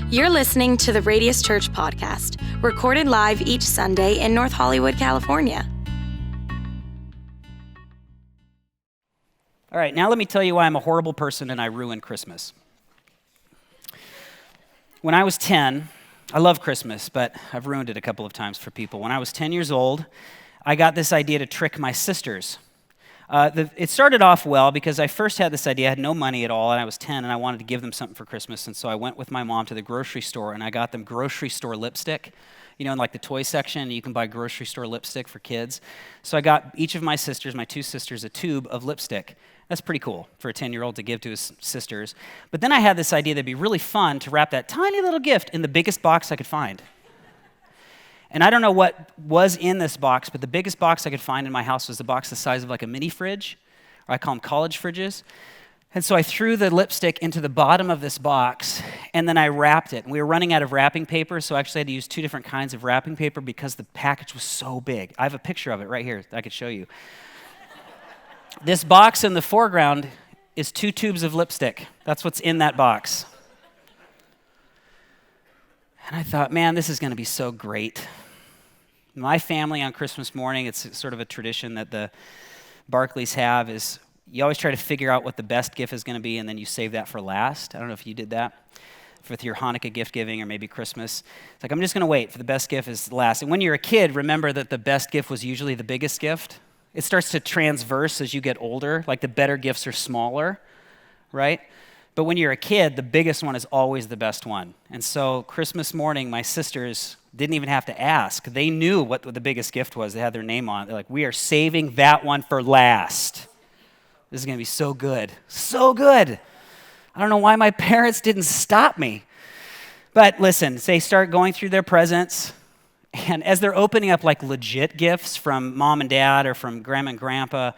You're listening to the Radius Church podcast, recorded live each Sunday in North Hollywood, California. All right, now let me tell you why I'm a horrible person and I ruin Christmas. When I was 10, I love Christmas, but I've ruined it a couple of times for people. When I was 10 years old, I got this idea to trick my sisters. It started off well because I first had this idea. I had no money at all, and I was 10, and I wanted to give them something for Christmas. And so I went with my mom to the grocery store, and I got them grocery store lipstick. You know, in like the toy section, you can buy grocery store lipstick for kids. So I got each of my sisters, my two sisters, a tube of lipstick. That's pretty cool for a 10-year-old to give to his sisters. But then I had this idea that it'd be really fun to wrap that tiny little gift in the biggest box I could find. And I don't know what was in this box, but the biggest box I could find in my house was the box the size of like a mini fridge, or I call them college fridges. And so I threw the lipstick into the bottom of this box, and then I wrapped it. And we were running out of wrapping paper, so I actually had to use two different kinds of wrapping paper because the package was so big. I have a picture of it right here that I could show you. This box in the foreground is 2 tubes of lipstick. That's what's in that box. And I thought, man, this is going to be so great. My family on Christmas morning, it's sort of a tradition that the Barkleys have, is you always try to figure out what the best gift is going to be, and then you save that for last. I don't know if you did that with your Hanukkah gift giving or maybe Christmas. It's like, I'm just going to wait for the best gift is last. And when you're a kid, remember that the best gift was usually the biggest gift. It starts to transverse as you get older, like the better gifts are smaller, right? But when you're a kid, the biggest one is always the best one. And so Christmas morning, my sisters didn't even have to ask. They knew what the biggest gift was. They had their name on it. They're like, we are saving that one for last. This is going to be so good. So good. I don't know why my parents didn't stop me. But listen, they start going through their presents. And as they're opening up like legit gifts from mom and dad or from grandma and grandpa,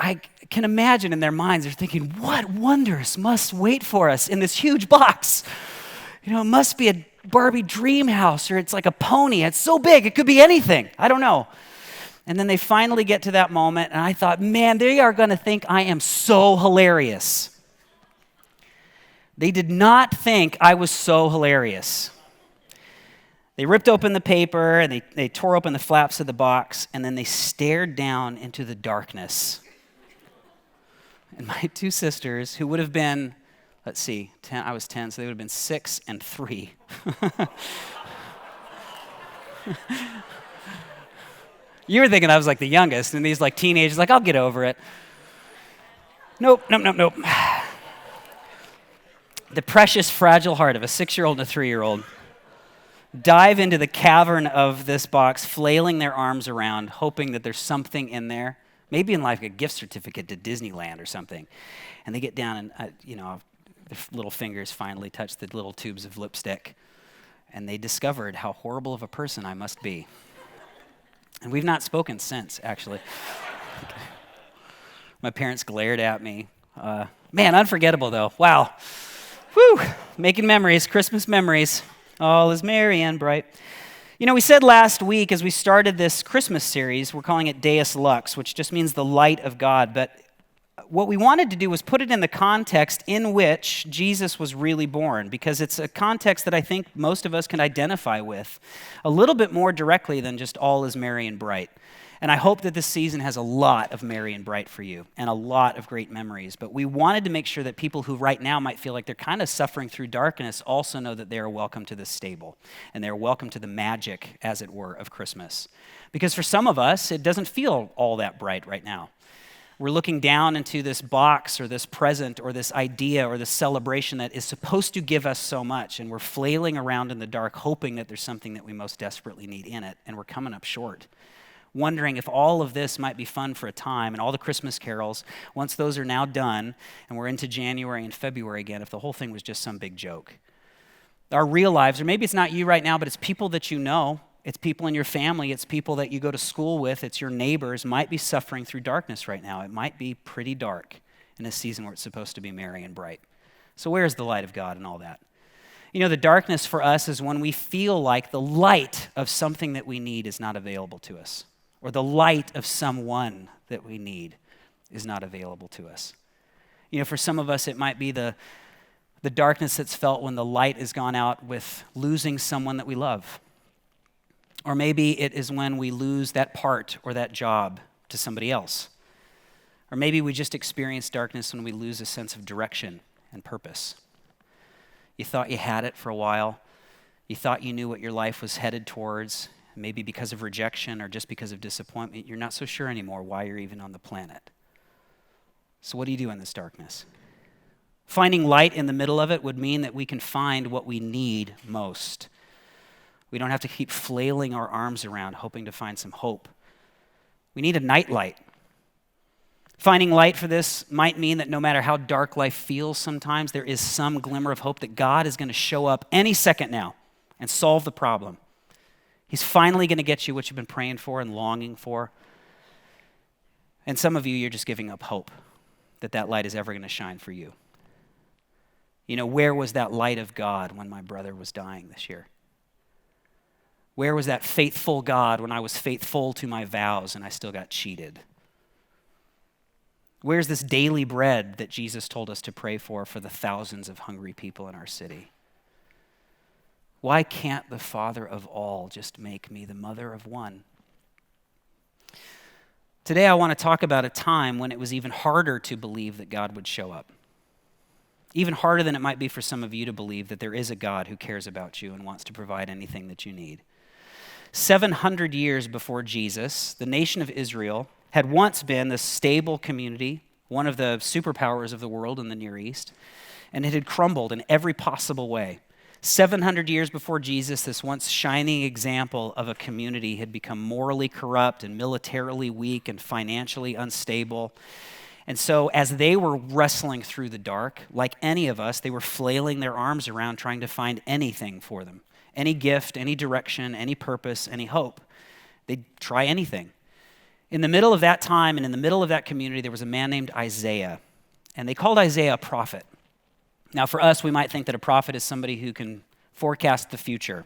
I can imagine in their minds, they're thinking, what wonders must wait for us in this huge box? You know, it must be a Barbie dream house, or it's like a pony. It's so big, it could be anything. I don't know. And then they finally get to that moment, and I thought, man, they are going to think I am so hilarious. They did not think I was so hilarious. They ripped open the paper, and they tore open the flaps of the box, and then they stared down into the darkness. And my two sisters, who would have been, let's see, 10, I was 10, so they would have been 6 and 3. You were thinking I was like the youngest, and these like teenagers, like, I'll get over it. Nope. The precious, fragile heart of a 6-year-old and a 3-year-old dive into the cavern of this box, flailing their arms around, hoping that there's something in there, maybe in like a gift certificate to Disneyland or something. And they get down and, their little fingers finally touch the little tubes of lipstick, and they discovered how horrible of a person I must be. And we've not spoken since, actually. My parents glared at me. Man, unforgettable though. Wow. Whew. Making memories, Christmas memories. All is merry and bright. You know, we said last week as we started this Christmas series, we're calling it DEUS, LUX, which just means the light of God. But what we wanted to do was put it in the context in which Jesus was really born, because it's a context that I think most of us can identify with a little bit more directly than just all is merry and bright. And I hope that this season has a lot of merry and bright for you and a lot of great memories. But we wanted to make sure that people who right now might feel like they're kind of suffering through darkness also know that they are welcome to this stable and they're welcome to the magic, as it were, of Christmas. Because for some of us, it doesn't feel all that bright right now. We're looking down into this box or this present or this idea or this celebration that is supposed to give us so much, and we're flailing around in the dark hoping that there's something that we most desperately need in it, and we're coming up short. Wondering if all of this might be fun for a time, and all the Christmas carols, once those are now done, and we're into January and February again, if the whole thing was just some big joke. Our real lives, or maybe it's not you right now, but it's people that you know, it's people in your family, it's people that you go to school with, it's your neighbors, might be suffering through darkness right now. It might be pretty dark in a season where it's supposed to be merry and bright. So where's the light of God and all that? You know, the darkness for us is when we feel like the light of something that we need is not available to us, or the light of someone that we need is not available to us. You know, for some of us, it might be the The darkness that's felt when the light has gone out with losing someone that we love. Or maybe it is when we lose that part or that job to somebody else. Or maybe we just experience darkness when we lose a sense of direction and purpose. You thought you had it for a while. You thought you knew what your life was headed towards. Maybe because of rejection or just because of disappointment, you're not so sure anymore why you're even on the planet. So what do you do in this darkness? Finding light in the middle of it would mean that we can find what we need most. We don't have to keep flailing our arms around hoping to find some hope. We need a nightlight. Finding light for this might mean that no matter how dark life feels sometimes, there is some glimmer of hope that God is going to show up any second now and solve the problem. He's finally going to get you what you've been praying for and longing for. And some of you, you're just giving up hope that that light is ever going to shine for you. You know, where was that light of God when my brother was dying this year? Where was that faithful God when I was faithful to my vows and I still got cheated? Where's this daily bread that Jesus told us to pray for the thousands of hungry people in our city? Why can't the Father of all just make me the mother of one? Today I want to talk about a time when it was even harder to believe that God would show up. Even harder than it might be for some of you to believe that there is a God who cares about you and wants to provide anything that you need. 700 years before Jesus, the nation of Israel had once been this stable community, one of the superpowers of the world in the Near East, and it had crumbled in every possible way. 700 years before Jesus, this once shining example of a community had become morally corrupt and militarily weak and financially unstable. And so as they were wrestling through the dark, like any of us, they were flailing their arms around trying to find anything for them. Any gift, any direction, any purpose, any hope. They'd try anything. In the middle of that time and in the middle of that community, there was a man named Isaiah. And they called Isaiah a prophet. Now, for us, we might think that a prophet is somebody who can forecast the future,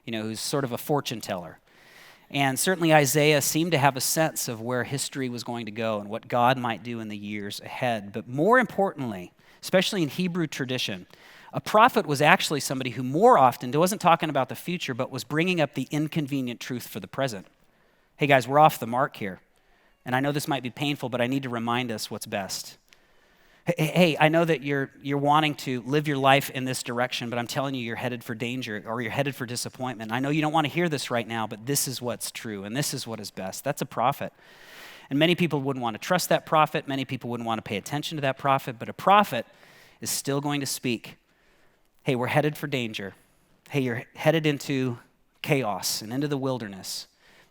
who's sort of a fortune teller. And certainly Isaiah seemed to have a sense of where history was going to go and what God might do in the years ahead. But more importantly, especially in Hebrew tradition, a prophet was actually somebody who more often wasn't talking about the future, but was bringing up the inconvenient truth for the present. Hey guys, we're off the mark here. And I know this might be painful, but I need to remind us what's best. Hey, I know that you're wanting to live your life in this direction, but I'm telling you, you're headed for danger or you're headed for disappointment. I know you don't want to hear this right now, but this is what's true and this is what is best. That's a prophet. And many people wouldn't want to trust that prophet. Many people wouldn't want to pay attention to that prophet, but a prophet is still going to speak. Hey, we're headed for danger. Hey, you're headed into chaos and into the wilderness.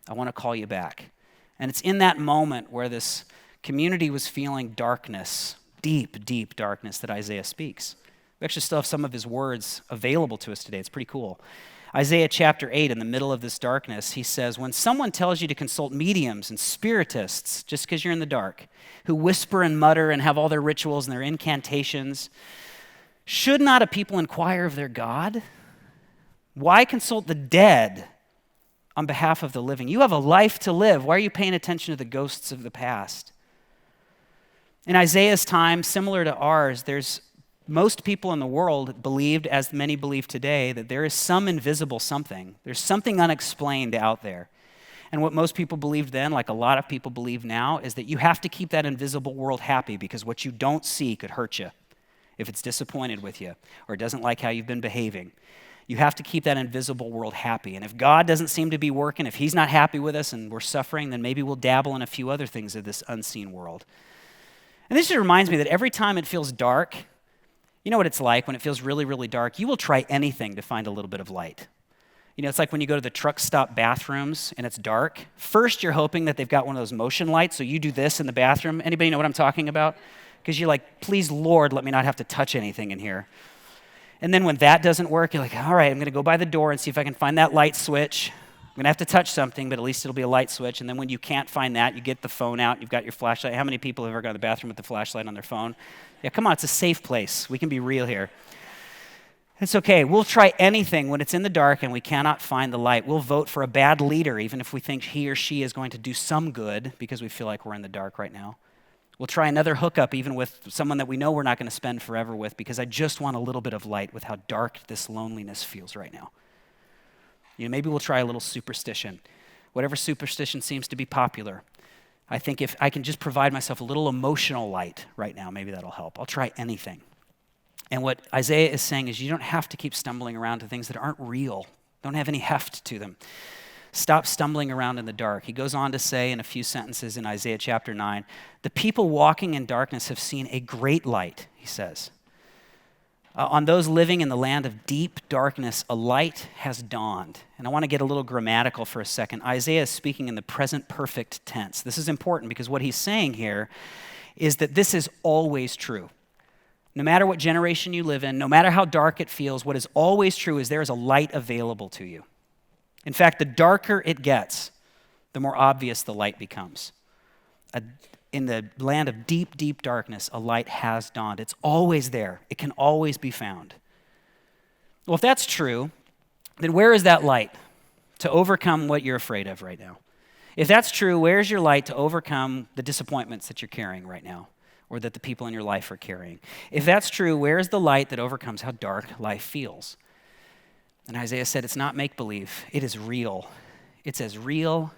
I want to call you back. And it's in that moment where this community was feeling darkness, deep, deep darkness, that Isaiah speaks. We actually still have some of his words available to us today. It's pretty cool. Isaiah chapter 8, in the middle of this darkness, he says, when someone tells you to consult mediums and spiritists, just because you're in the dark, who whisper and mutter and have all their rituals and their incantations, should not a people inquire of their God? Why consult the dead on behalf of the living? You have a life to live. Why are you paying attention to the ghosts of the past? In Isaiah's time, similar to ours, most people in the world believed, as many believe today, that there is some invisible something. There's something unexplained out there. And what most people believed then, like a lot of people believe now, is that you have to keep that invisible world happy because what you don't see could hurt you if it's disappointed with you or doesn't like how you've been behaving. You have to keep that invisible world happy. And if God doesn't seem to be working, if he's not happy with us and we're suffering, then maybe we'll dabble in a few other things of this unseen world. And this just reminds me that every time it feels dark, you know what it's like when it feels really, really dark? You will try anything to find a little bit of light. It's like when you go to the truck stop bathrooms and it's dark. First, you're hoping that they've got one of those motion lights, so you do this in the bathroom. Anybody know what I'm talking about? Because you're like, please, Lord, let me not have to touch anything in here. And then when that doesn't work, you're like, all right, I'm going to go by the door and see if I can find that light switch. I'm going to have to touch something, but at least it'll be a light switch. And then when you can't find that, you get the phone out. You've got your flashlight. How many people have ever gone to the bathroom with the flashlight on their phone? Yeah, come on, it's a safe place. We can be real here. It's okay. We'll try anything when it's in the dark and we cannot find the light. We'll vote for a bad leader, even if we think he or she is going to do some good because we feel like we're in the dark right now. We'll try another hookup even with someone that we know we're not going to spend forever with because I just want a little bit of light with how dark this loneliness feels right now. Maybe we'll try a little superstition. Whatever superstition seems to be popular. I think if I can just provide myself a little emotional light right now, maybe that'll help. I'll try anything. And what Isaiah is saying is you don't have to keep stumbling around to things that aren't real, don't have any heft to them. Stop stumbling around in the dark. He goes on to say in a few sentences in Isaiah chapter 9, the people walking in darkness have seen a great light, he says. On those living in the land of deep darkness, a light has dawned. And I want to get a little grammatical for a second. Isaiah is speaking in the present perfect tense. This is important because what he's saying here is that this is always true. No matter what generation you live in, no matter how dark it feels, what is always true is there is a light available to you. In fact, the darker it gets, the more obvious the light becomes. In the land of deep, deep darkness, a light has dawned. It's always there. It can always be found. Well, if that's true, then where is that light to overcome what you're afraid of right now? If that's true, where's your light to overcome the disappointments that you're carrying right now or that the people in your life are carrying? If that's true, where's the light that overcomes how dark life feels? And Isaiah said, it's not make-believe. It is real. It's as real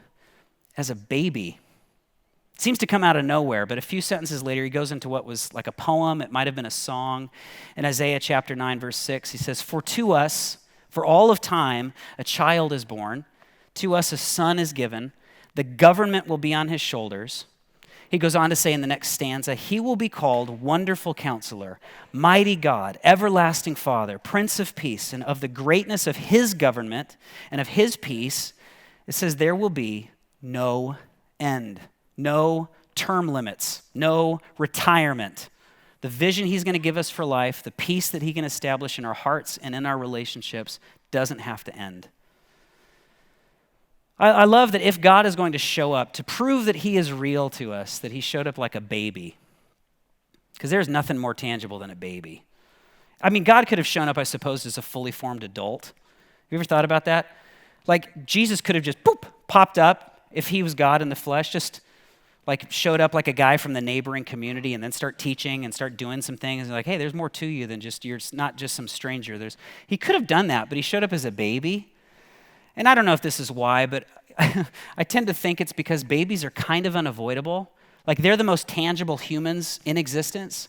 as a baby. It seems to come out of nowhere, but a few sentences later, he goes into what was like a poem. It might have been a song. In Isaiah chapter 9, verse 6, he says, for to us, for all of time, a child is born. To us, a son is given. The government will be on his shoulders. He goes on to say in the next stanza, he will be called Wonderful Counselor, Mighty God, Everlasting Father, Prince of Peace, and of the greatness of his government and of his peace, it says there will be no end, no term limits, no retirement. The vision he's going to give us for life, the peace that he can establish in our hearts and in our relationships doesn't have to end. I love that if God is going to show up to prove that he is real to us, that he showed up like a baby. Because there's nothing more tangible than a baby. I mean, God could have shown up, I suppose, as a fully formed adult. Have you ever thought about that? Like, Jesus could have just, popped up if he was God in the flesh, just like showed up like a guy from the neighboring community and then start teaching and start doing some things. And like, hey, there's more to you than just, you're not just some stranger. He could have done that, but he showed up as a baby. And I don't know if this is why, but I tend to think it's because babies are kind of unavoidable. Like they're the most tangible humans in existence.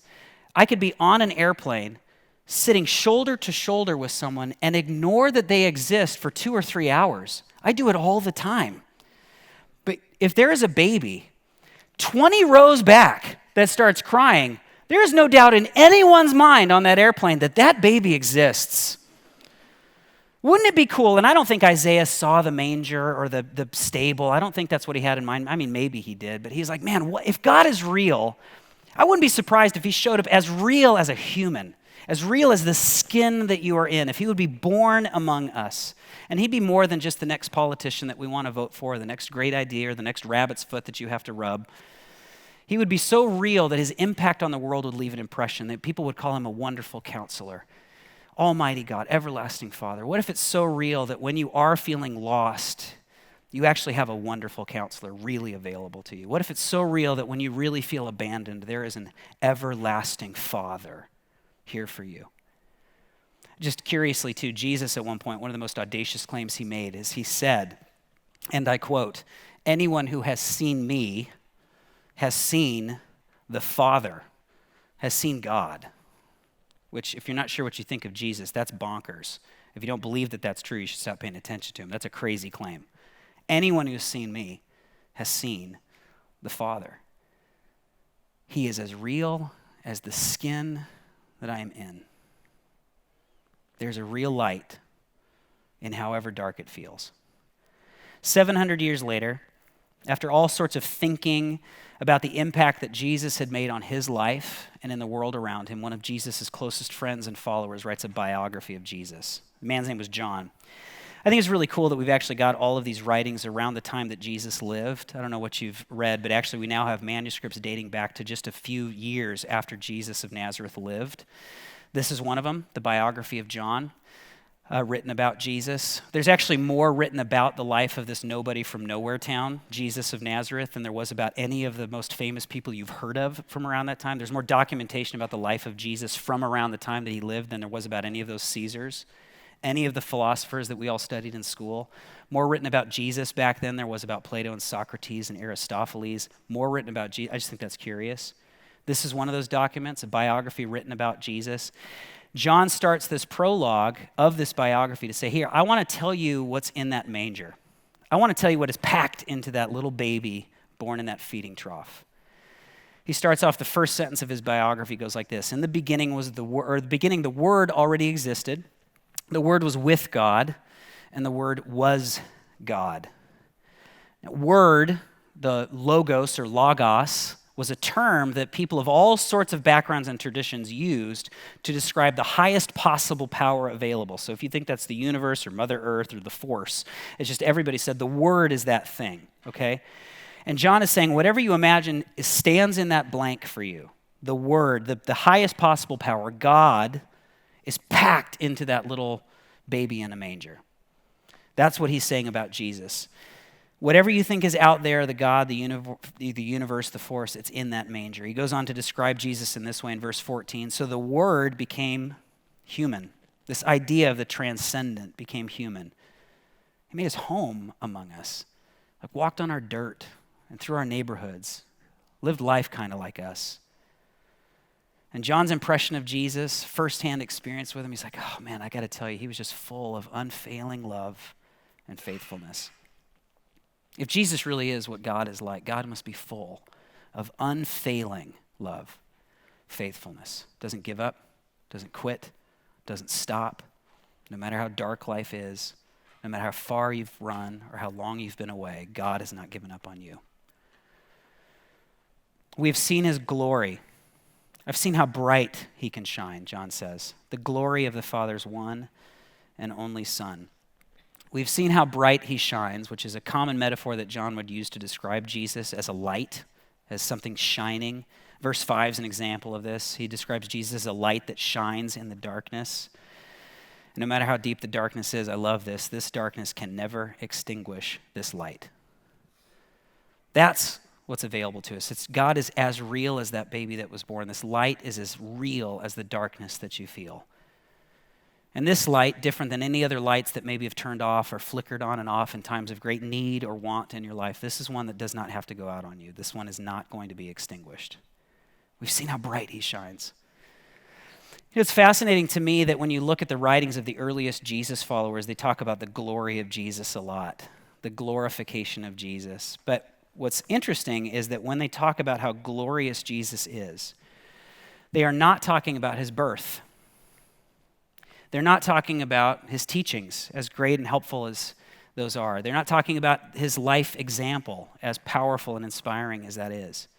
I could be on an airplane sitting shoulder to shoulder with someone and ignore that they exist for 2 or 3 hours. I do it all the time. But if there is a baby 20 rows back that starts crying, there is no doubt in anyone's mind on that airplane that that baby exists. Wouldn't it be cool? And I don't think Isaiah saw the manger or the stable. I don't think that's what he had in mind. I mean, maybe he did, but he's like, man, if God is real, I wouldn't be surprised if he showed up as real as a human, as real as the skin that you are in, if he would be born among us. And he'd be more than just the next politician that we want to vote for, the next great idea, or the next rabbit's foot that you have to rub. He would be so real that his impact on the world would leave an impression, that people would call him a wonderful counselor. Almighty God, everlasting Father. What if it's so real that when you are feeling lost, you actually have a wonderful counselor really available to you? What if it's so real that when you really feel abandoned, there is an everlasting Father here for you? Just curiously too, Jesus at one point, one of the most audacious claims he made is he said, and I quote, anyone who has seen me has seen the Father, has seen God. Which, if you're not sure what you think of Jesus, that's bonkers. If you don't believe that that's true, you should stop paying attention to him. That's a crazy claim. Anyone who's seen me has seen the Father. He is as real as the skin that I am in. There's a real light in however dark it feels. 700 years later, after all sorts of thinking about the impact that Jesus had made on his life and in the world around him, one of Jesus' closest friends and followers writes a biography of Jesus. The man's name was John. I think it's really cool that we've actually got all of these writings around the time that Jesus lived. I don't know what you've read, but actually we now have manuscripts dating back to just a few years after Jesus of Nazareth lived. This is one of them, the biography of John. written about Jesus. There's actually more written about the life of this nobody from nowhere town, Jesus of Nazareth, than there was about any of the most famous people you've heard of from around that time. There's more documentation about the life of Jesus from around the time that he lived than there was about any of those Caesars, any of the philosophers that we all studied in school. More written about Jesus back then there was about Plato and Socrates and Aristophanes. More written about Jesus. I just think that's curious. This is one of those documents, a biography written about Jesus. John starts this prologue of this biography to say, here, I want to tell you what's in that manger. I want to tell you what is packed into that little baby born in that feeding trough. He starts off the first sentence of his biography, goes like this. In the beginning was the Word already existed. The Word was with God, and the Word was God. Now, Word, the logos or logos, was a term that people of all sorts of backgrounds and traditions used to describe the highest possible power available. So if you think that's the universe or Mother Earth or the force, it's just everybody said the Word is that thing, okay? And John is saying whatever you imagine stands in that blank for you. The Word, the highest possible power, God, is packed into that little baby in a manger. That's what he's saying about Jesus. Whatever you think is out there, the God, the universe, the force, it's in that manger. He goes on to describe Jesus in this way in verse 14. So the Word became human. This idea of the transcendent became human. He made his home among us, like walked on our dirt and through our neighborhoods, lived life kind of like us. And John's impression of Jesus, firsthand experience with him, he's like, oh man, I got to tell you, he was just full of unfailing love and faithfulness. If Jesus really is what God is like, God must be full of unfailing love, faithfulness. Doesn't give up, doesn't quit, doesn't stop. No matter how dark life is, no matter how far you've run or how long you've been away, God has not given up on you. We've seen his glory. I've seen how bright he can shine, John says. The glory of the Father's one and only Son. We've seen how bright he shines, which is a common metaphor that John would use to describe Jesus as a light, as something shining. Verse 5 is an example of this. He describes Jesus as a light that shines in the darkness. And no matter how deep the darkness is, I love this darkness can never extinguish this light. That's what's available to us. God is as real as that baby that was born. This light is as real as the darkness that you feel. And this light, different than any other lights that maybe have turned off or flickered on and off in times of great need or want in your life, this is one that does not have to go out on you. This one is not going to be extinguished. We've seen how bright he shines. It's fascinating to me that when you look at the writings of the earliest Jesus followers, they talk about the glory of Jesus a lot, the glorification of Jesus. But what's interesting is that when they talk about how glorious Jesus is, they are not talking about his birth. They're not talking about his teachings, as great and helpful as those are. They're not talking about his life example, as powerful and inspiring as that is.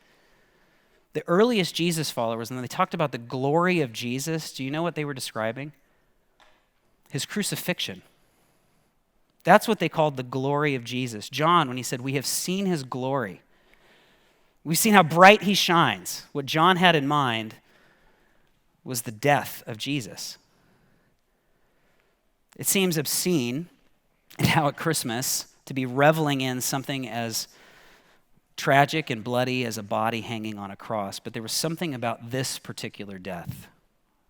The earliest Jesus followers, when they talked about the glory of Jesus, do you know what they were describing? His crucifixion. That's what they called the glory of Jesus. John, when he said, we have seen his glory. We've seen how bright he shines. What John had in mind was the death of Jesus. It seems obscene now at Christmas to be reveling in something as tragic and bloody as a body hanging on a cross, but there was something about this particular death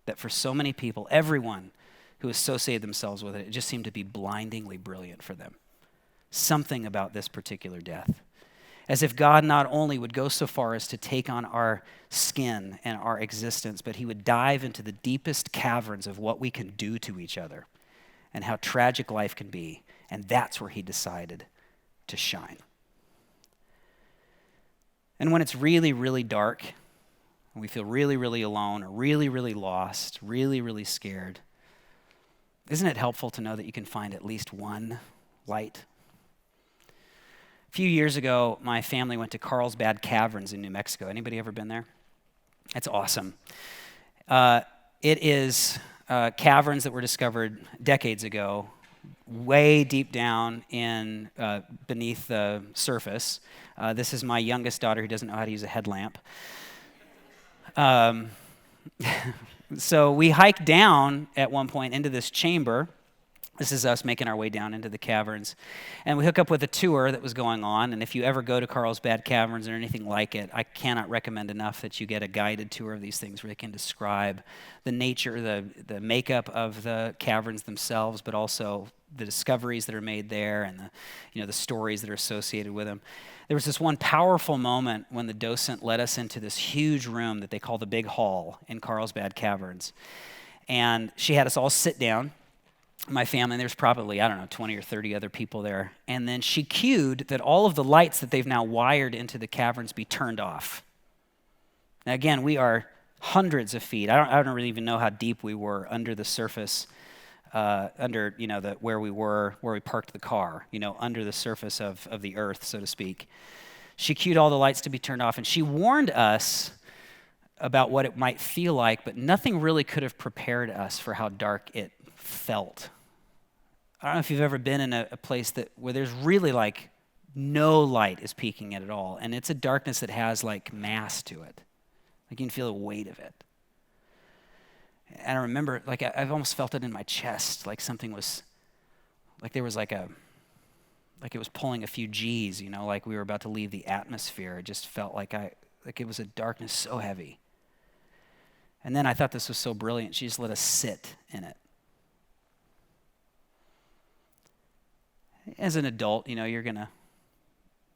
that for so many people, everyone who associated themselves with it, it just seemed to be blindingly brilliant for them. Something about this particular death. As if God not only would go so far as to take on our skin and our existence, but he would dive into the deepest caverns of what we can do to each other and how tragic life can be. And that's where he decided to shine. And when it's really, really dark, and we feel really, really alone, or really, really lost, really, really scared, isn't it helpful to know that you can find at least one light? A few years ago, my family went to Carlsbad Caverns in New Mexico. Anybody ever been there? It's awesome. It is caverns that were discovered decades ago, way deep down in beneath the surface. This is my youngest daughter who doesn't know how to use a headlamp. So we hiked down at one point into this chamber, This is us making our way down into the caverns. And we hook up with a tour that was going on. And if you ever go to Carlsbad Caverns or anything like it, I cannot recommend enough that you get a guided tour of these things where they can describe the nature, the makeup of the caverns themselves, but also the discoveries that are made there and the stories that are associated with them. There was this one powerful moment when the docent led us into this huge room that they call the Big Hall in Carlsbad Caverns. And she had us all sit down. My family, there's probably, 20 or 30 other people there. And then she cued that all of the lights that they've now wired into the caverns be turned off. Now again, we are hundreds of feet. I don't really even know how deep we were under the surface, where we parked the car, under the surface of the earth, so to speak. She cued all the lights to be turned off, and she warned us about what it might feel like, but nothing really could have prepared us for how dark it felt. I don't know if you've ever been in a place where there's really like no light is peeking at all, and it's a darkness that has like mass to it. Like you can feel the weight of it. And I remember, like I've almost felt it in my chest, like something was, like there was like it was pulling a few G's, like we were about to leave the atmosphere. It just felt like it was a darkness so heavy. And then I thought this was so brilliant. She just let us sit in it. As an adult, you're going to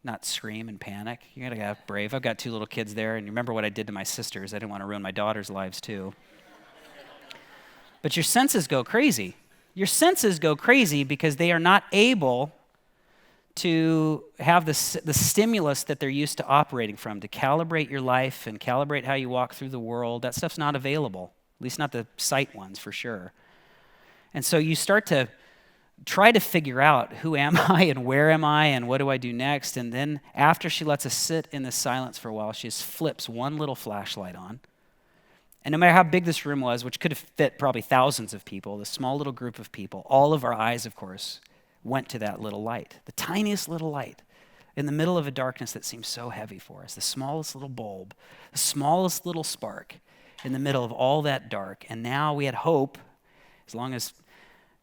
not scream and panic. You're going to get brave. I've got 2 little kids there, and you remember what I did to my sisters. I didn't want to ruin my daughter's lives too. But your senses go crazy. Your senses go crazy because they are not able to have the stimulus that they're used to operating from, to calibrate your life and calibrate how you walk through the world. That stuff's not available, at least not the sight ones for sure. And so you start to try to figure out who am I and where am I and what do I do next. And then after she lets us sit in this silence for a while, she just flips one little flashlight on. And no matter how big this room was, which could have fit probably thousands of people, this small little group of people, all of our eyes, of course, went to that little light, the tiniest little light in the middle of a darkness that seems so heavy for us, the smallest little bulb, the smallest little spark in the middle of all that dark. And now we had hope, as long as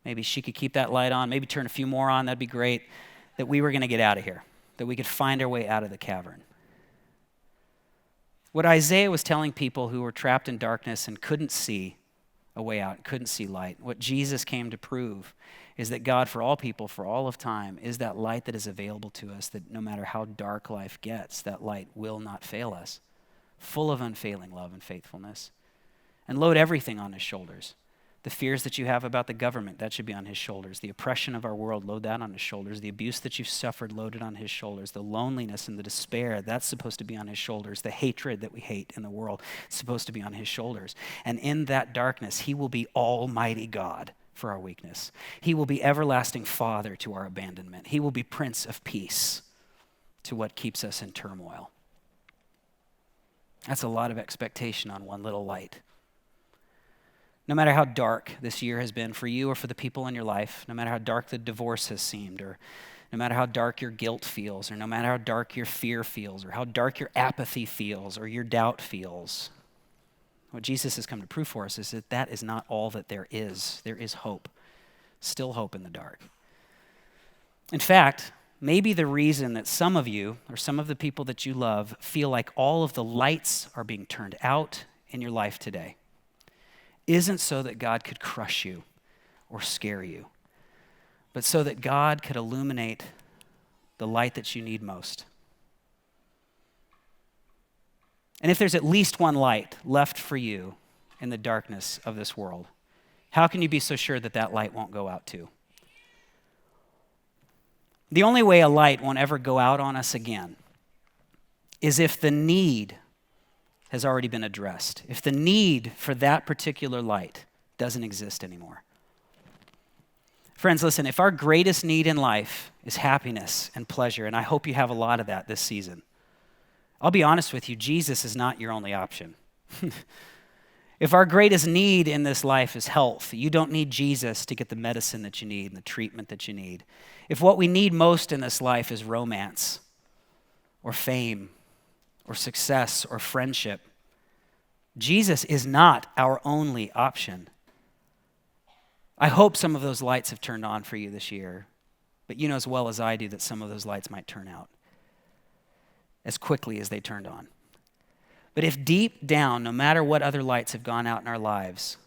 maybe she could keep that light on, maybe turn a few more on, that'd be great, that we were going to get out of here, that we could find our way out of the cavern. What Isaiah was telling people who were trapped in darkness and couldn't see a way out, couldn't see light, what Jesus came to prove is that God, for all people, for all of time, is that light that is available to us, that no matter how dark life gets, that light will not fail us, full of unfailing love and faithfulness. And load everything on his shoulders. The fears that you have about the government, that should be on his shoulders. The oppression of our world, load that on his shoulders. The abuse that you've suffered, load it on his shoulders. The loneliness and the despair, that's supposed to be on his shoulders. The hatred that we hate in the world, it's supposed to be on his shoulders. And in that darkness, he will be Almighty God for our weakness. He will be everlasting Father to our abandonment. He will be Prince of Peace to what keeps us in turmoil. That's a lot of expectation on one little light. No matter how dark this year has been for you or for the people in your life, no matter how dark the divorce has seemed, or no matter how dark your guilt feels, or no matter how dark your fear feels, or how dark your apathy feels, or your doubt feels, what Jesus has come to prove for us is that that is not all that there is. There is hope, still hope in the dark. In fact, maybe the reason that some of you, or some of the people that you love, feel like all of the lights are being turned out in your life today isn't so that God could crush you or scare you, but so that God could illuminate the light that you need most. And if there's at least one light left for you in the darkness of this world, how can you be so sure that that light won't go out too? The only way a light won't ever go out on us again is if the need has already been addressed, if the need for that particular light doesn't exist anymore. Friends, listen, if our greatest need in life is happiness and pleasure, and I hope you have a lot of that this season, I'll be honest with you, Jesus is not your only option. If our greatest need in this life is health, you don't need Jesus to get the medicine that you need and the treatment that you need. If what we need most in this life is romance or fame or success or friendship, Jesus is not our only option. I hope some of those lights have turned on for you this year, but you know as well as I do that some of those lights might turn out as quickly as they turned on. But if deep down, no matter what other lights have gone out in our lives,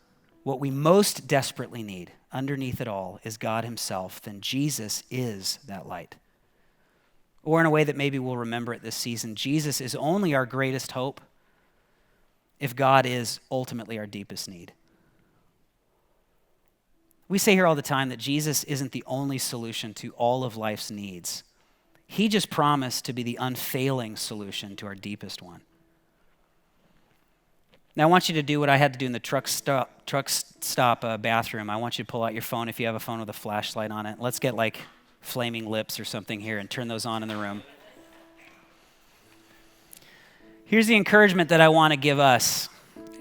what we most desperately need underneath it all is God himself, then Jesus is that light. Or in a way that maybe we'll remember it this season, Jesus is only our greatest hope if God is ultimately our deepest need. We say here all the time that Jesus isn't the only solution to all of life's needs. He just promised to be the unfailing solution to our deepest one. Now I want you to do what I had to do in the truck stop bathroom. I want you to pull out your phone if you have a phone with a flashlight on it. Let's get like flaming lips or something here and turn those on in the room. Here's the encouragement that I want to give us.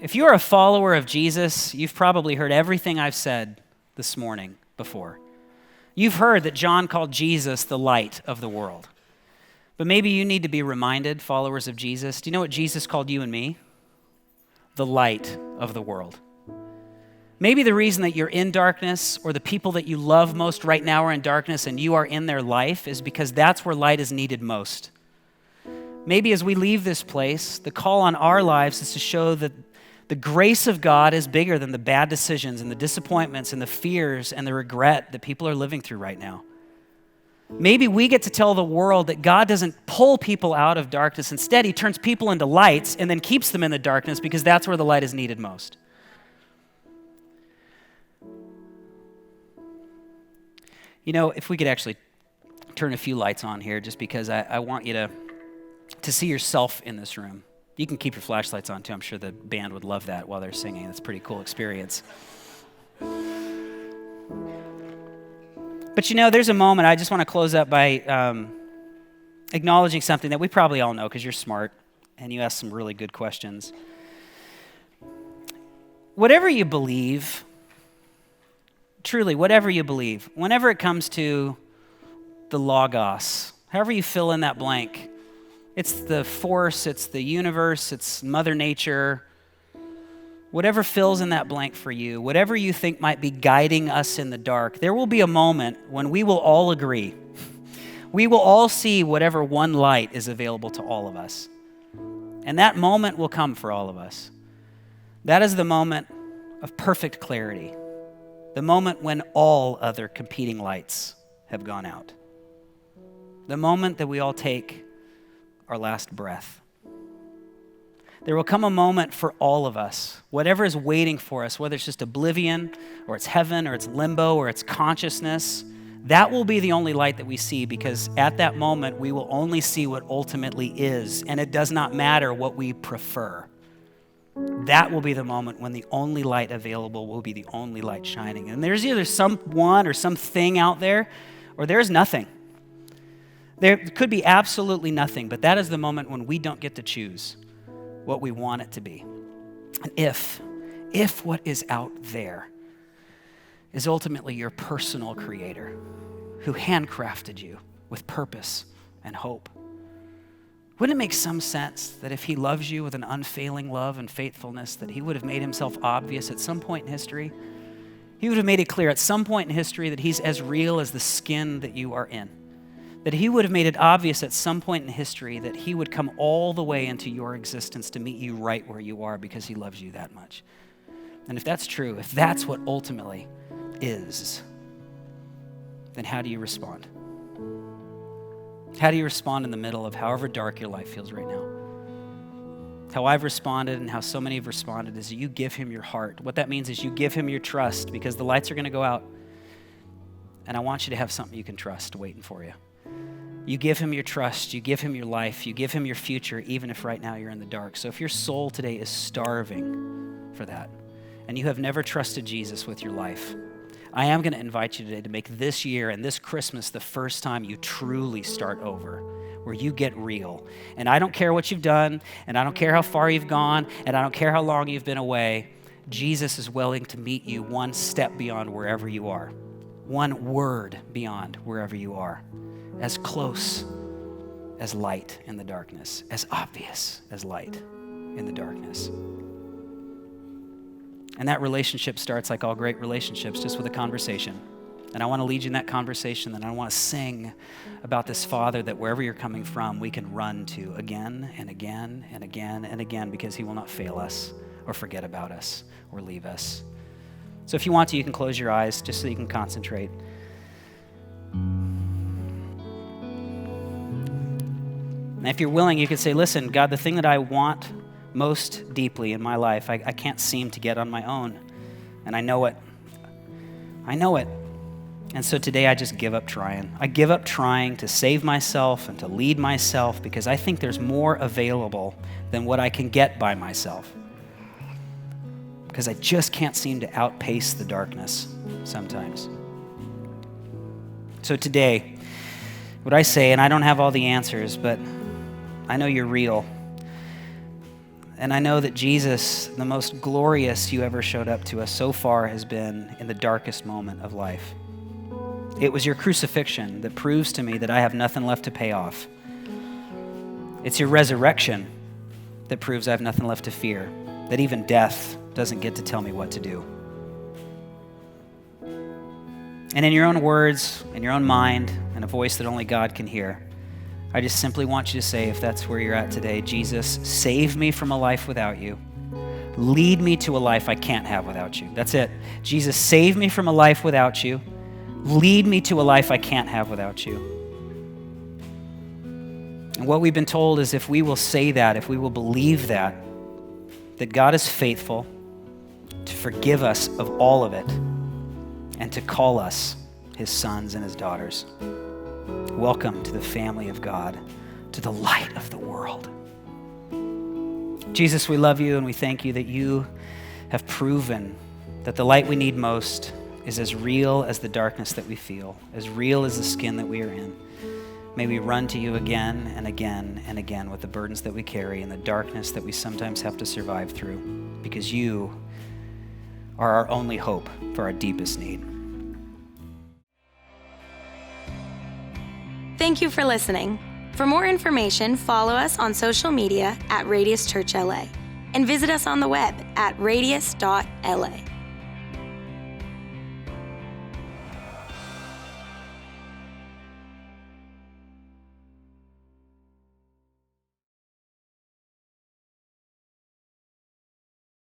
If you're a follower of Jesus, you've probably heard everything I've said this morning before. You've heard that John called Jesus the light of the world. But maybe you need to be reminded, followers of Jesus, do you know what Jesus called you and me? The light of the world. Maybe the reason that you're in darkness or the people that you love most right now are in darkness and you are in their life is because that's where light is needed most. Maybe as we leave this place, the call on our lives is to show that the grace of God is bigger than the bad decisions and the disappointments and the fears and the regret that people are living through right now. Maybe we get to tell the world that God doesn't pull people out of darkness. Instead, he turns people into lights and then keeps them in the darkness because that's where the light is needed most. You know, if we could actually turn a few lights on here just because I want you to see yourself in this room. You can keep your flashlights on too. I'm sure the band would love that while they're singing. That's a pretty cool experience. But you know, there's a moment, I just want to close up by acknowledging something that we probably all know because you're smart and you ask some really good questions. Whatever you believe, truly, whatever you believe, whenever it comes to the Logos, however you fill in that blank, it's the force, it's the universe, it's Mother Nature, whatever fills in that blank for you, whatever you think might be guiding us in the dark, there will be a moment when we will all agree. We will all see whatever one light is available to all of us. And that moment will come for all of us. That is the moment of perfect clarity. The moment when all other competing lights have gone out. The moment that we all take our last breath. There will come a moment for all of us, whatever is waiting for us, whether it's just oblivion, or it's heaven, or it's limbo, or it's consciousness, that will be the only light that we see because at that moment we will only see what ultimately is, and it does not matter what we prefer. That will be the moment when the only light available will be the only light shining. And there's either someone or something out there, or there's nothing. There could be absolutely nothing, but that is the moment when we don't get to choose what we want it to be. And if what is out there is ultimately your personal creator who handcrafted you with purpose and hope, wouldn't it make some sense that if he loves you with an unfailing love and faithfulness, that he would have made himself obvious at some point in history? He would have made it clear at some point in history that he's as real as the skin that you are in. That he would have made it obvious at some point in history that he would come all the way into your existence to meet you right where you are because he loves you that much. And if that's true, if that's what ultimately is, then how do you respond? How do you respond in the middle of however dark your life feels right now? How I've responded and how so many have responded is you give him your heart. What that means is you give him your trust because the lights are going to go out. And I want you to have something you can trust waiting for you. You give him your trust, you give him your life, you give him your future, even if right now you're in the dark. So if your soul today is starving for that, and you have never trusted Jesus with your life, I am going to invite you today to make this year and this Christmas the first time you truly start over, where you get real. And I don't care what you've done, and I don't care how far you've gone, and I don't care how long you've been away. Jesus is willing to meet you one step beyond wherever you are, one word beyond wherever you are. As close as light in the darkness, as obvious as light in the darkness. And that relationship starts like all great relationships, just with a conversation. And I want to lead you in that conversation, and I want to sing about this Father that wherever you're coming from, we can run to again and again and again and again, because he will not fail us or forget about us or leave us. So if you want to, you can close your eyes just so you can concentrate. And if you're willing, you could say, listen, God, the thing that I want most deeply in my life, I can't seem to get on my own. And I know it. I know it. And so today I just give up trying. I give up trying to save myself and to lead myself, because I think there's more available than what I can get by myself. Because I just can't seem to outpace the darkness sometimes. So today, what I say, and I don't have all the answers, but I know you're real. And I know that Jesus, the most glorious you ever showed up to us so far, has been in the darkest moment of life. It was your crucifixion that proves to me that I have nothing left to pay off. It's your resurrection that proves I have nothing left to fear, that even death doesn't get to tell me what to do. And in your own words, in your own mind, and a voice that only God can hear, I just simply want you to say, if that's where you're at today, Jesus, save me from a life without you. Lead me to a life I can't have without you. That's it. Jesus, save me from a life without you. Lead me to a life I can't have without you. And what we've been told is if we will say that, if we will believe that God is faithful to forgive us of all of it and to call us his sons and his daughters. Welcome to the family of God, to the light of the world. Jesus, we love you and we thank you that you have proven that the light we need most is as real as the darkness that we feel, as real as the skin that we are in. May we run to you again and again and again with the burdens that we carry and the darkness that we sometimes have to survive through, because you are our only hope for our deepest need. Thank you for listening. For more information, follow us on social media at Radius Church LA and visit us on the web at radius.la.